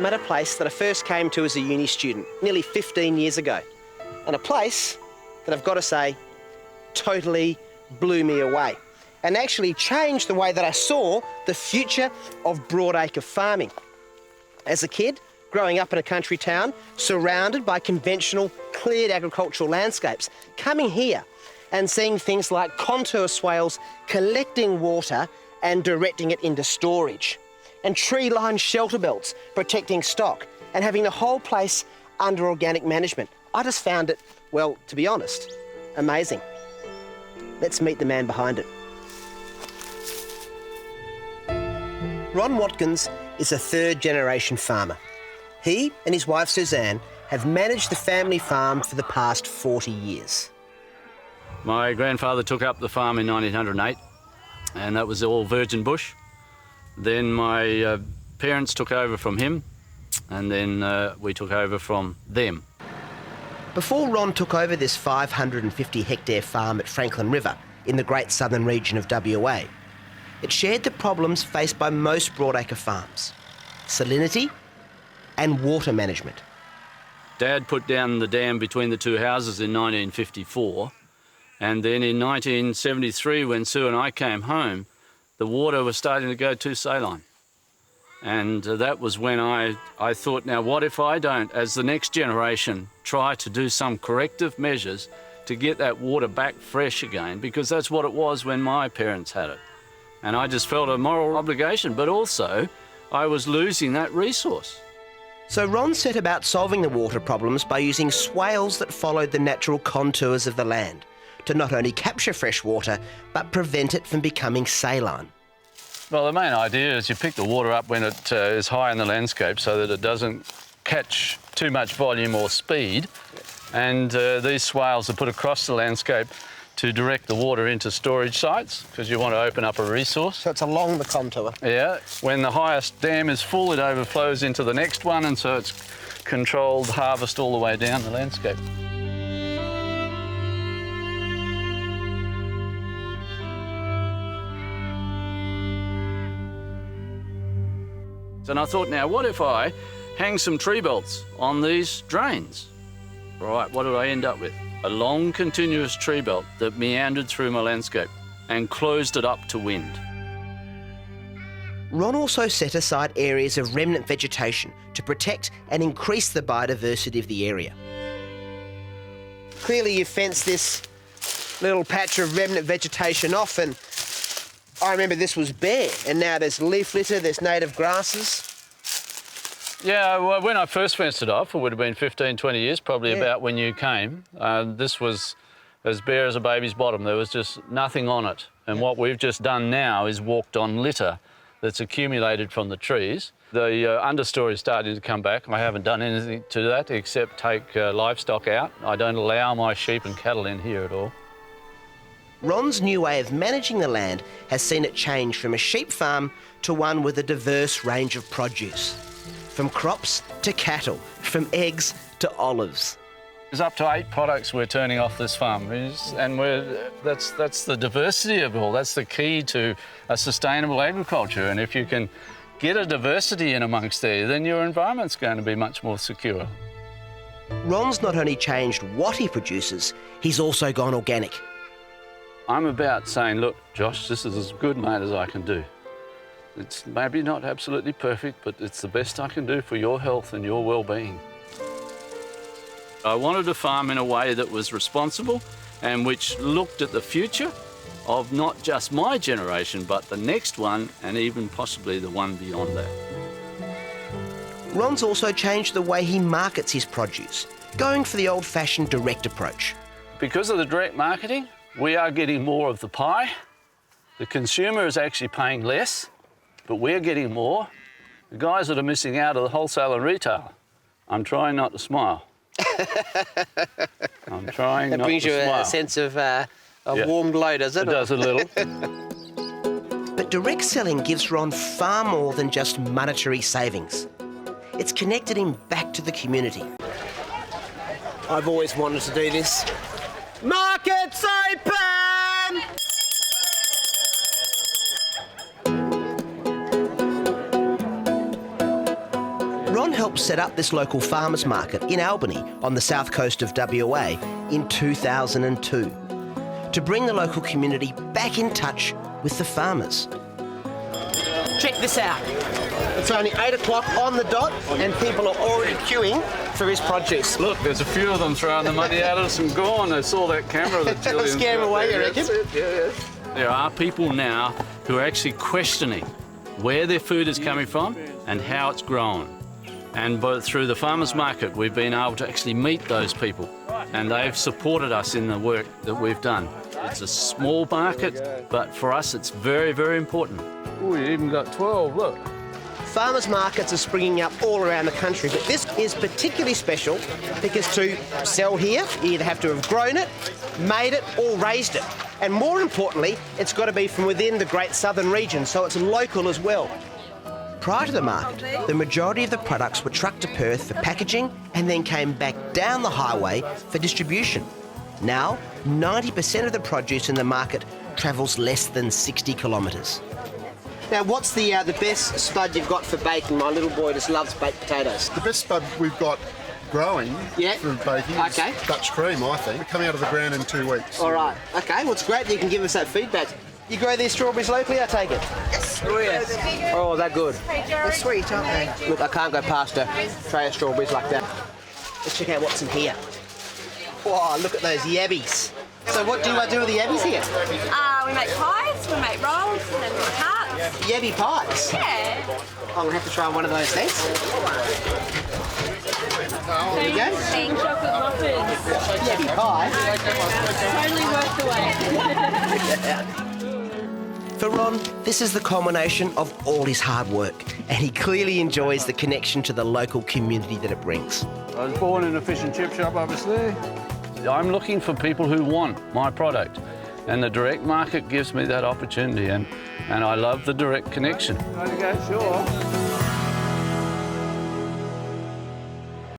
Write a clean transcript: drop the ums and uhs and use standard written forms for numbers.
I'm at a place that I first came to as a uni student nearly 15 years ago, and a place that I've got to say totally blew me away and actually changed the way that I saw the future of broadacre farming. As a kid, growing up in a country town, surrounded by conventional, cleared agricultural landscapes, coming here and seeing things like contour swales collecting water and directing it into storage, and tree-lined shelter belts protecting stock, and having the whole place under organic management. I just found it, well, to be honest, amazing. Let's meet the man behind it. Ron Watkins is a third-generation farmer. He and his wife Suzanne have managed the family farm for the past 40 years. My grandfather took up the farm in 1908, and that was all virgin bush. Then my parents took over from him, and then we took over from them. Before Ron took over this 550-hectare farm at Franklin River in the Great Southern region of WA, it shared the problems faced by most broadacre farms: salinity and water management. Dad put down the dam between the two houses in 1954, and then in 1973, when Sue and I came home, the water was starting to go too saline. And that was when I thought, now what if I don't, as the next generation, try to do some corrective measures to get that water back fresh again, because that's what it was when my parents had it. And I just felt a moral obligation, but also I was losing that resource. So Ron set about solving the water problems by using swales that followed the natural contours of the land to not only capture fresh water, but prevent it from becoming saline. Well, the main idea is you pick the water up when it is high in the landscape so that it doesn't catch too much volume or speed. And these swales are put across the landscape to direct the water into storage sites, because you want to open up a resource. So it's along the contour. Yeah. When the highest dam is full, it overflows into the next one, and so it's controlled harvest all the way down the landscape. And I thought, now what if I hang some tree belts on these drains? Right, what did I end up with? A long continuous tree belt that meandered through my landscape and closed it up to wind. Ron also set aside areas of remnant vegetation to protect and increase the biodiversity of the area. Clearly you've fenced this little patch of remnant vegetation off, and I remember this was bare, and now there's leaf litter, there's native grasses. Yeah, well, when I first fenced it off, it would have been 15, 20 years, probably about when you came. This was as bare as a baby's bottom. There was just nothing on it. And what we've just done now is walked on litter that's accumulated from the trees. The understory is starting to come back. I haven't done anything to that except take livestock out. I don't allow my sheep and cattle in here at all. Ron's new way of managing the land has seen it change from a sheep farm to one with a diverse range of produce. From crops to cattle, from eggs to olives. There's up to 8 products we're turning off this farm, and that's the diversity of it all. That's the key to a sustainable agriculture. And if you can get a diversity in amongst there, then your environment's going to be much more secure. Ron's not only changed what he produces, he's also gone organic. I'm about saying, look, Josh, this is as good, mate, as I can do. It's maybe not absolutely perfect, but it's the best I can do for your health and your well-being. I wanted to farm in a way that was responsible and which looked at the future of not just my generation, but the next one and even possibly the one beyond that. Ron's also changed the way he markets his produce, going for the old-fashioned direct approach. Because of the direct marketing, we are getting more of the pie. The consumer is actually paying less, but we're getting more. The guys that are missing out are the wholesale and retail. I'm trying not to smile. I'm trying not to smile. That brings you a sense of warm glow, does it? It does a little. But direct selling gives Ron far more than just monetary savings. It's connected him back to the community. I've always wanted to do this. Market's open! Ron helped set up this local farmers market in Albany on the south coast of WA in 2002 to bring the local community back in touch with the farmers. Check this out. It's only 8 o'clock on the dot and people are already queuing for his produce. Look, there's a few of them throwing the money at us and gone. I saw that camera that Julian's Scare them away, you reckon? There are people now who are actually questioning where their food is coming from and how it's grown. And both through the farmers market, we've been able to actually meet those people, and they've supported us in the work that we've done. It's a small market, but for us, it's very, very important. Oh, you even got 12, look. Farmers markets are springing up all around the country, but this is particularly special because to sell here, you either have to have grown it, made it, or raised it. And more importantly, it's got to be from within the Great Southern region, so it's local as well. Prior to the market, the majority of the products were trucked to Perth for packaging and then came back down the highway for distribution. Now, 90% of the produce in the market travels less than 60 kilometres. Now, what's the best spud you've got for baking? My little boy just loves baked potatoes. The best spud we've got growing for baking is Dutch cream, I think. They're coming out of the ground in 2 weeks. All right. Okay, well, it's great that you can give us that feedback. You grow these strawberries locally, I take it? Yes. Oh, yes. Oh, they're good. They're sweet, aren't they? Look, I can't go past a tray of strawberries like that. Let's check out what's in here. Wow, look at those yabbies. So what do I do with the yabbies here? We make pies, we make rolls and tarts. Yabby pies? Yeah. I'm going to have to try one of those, thanks. There you go. Eating chocolate muffins. Yabby pie. Totally worth the wait. For Ron, this is the culmination of all his hard work, and he clearly enjoys the connection to the local community that it brings. I was born in a fish and chip shop, obviously. I'm looking for people who want my product, and the direct market gives me that opportunity, and I love the direct connection. Sure.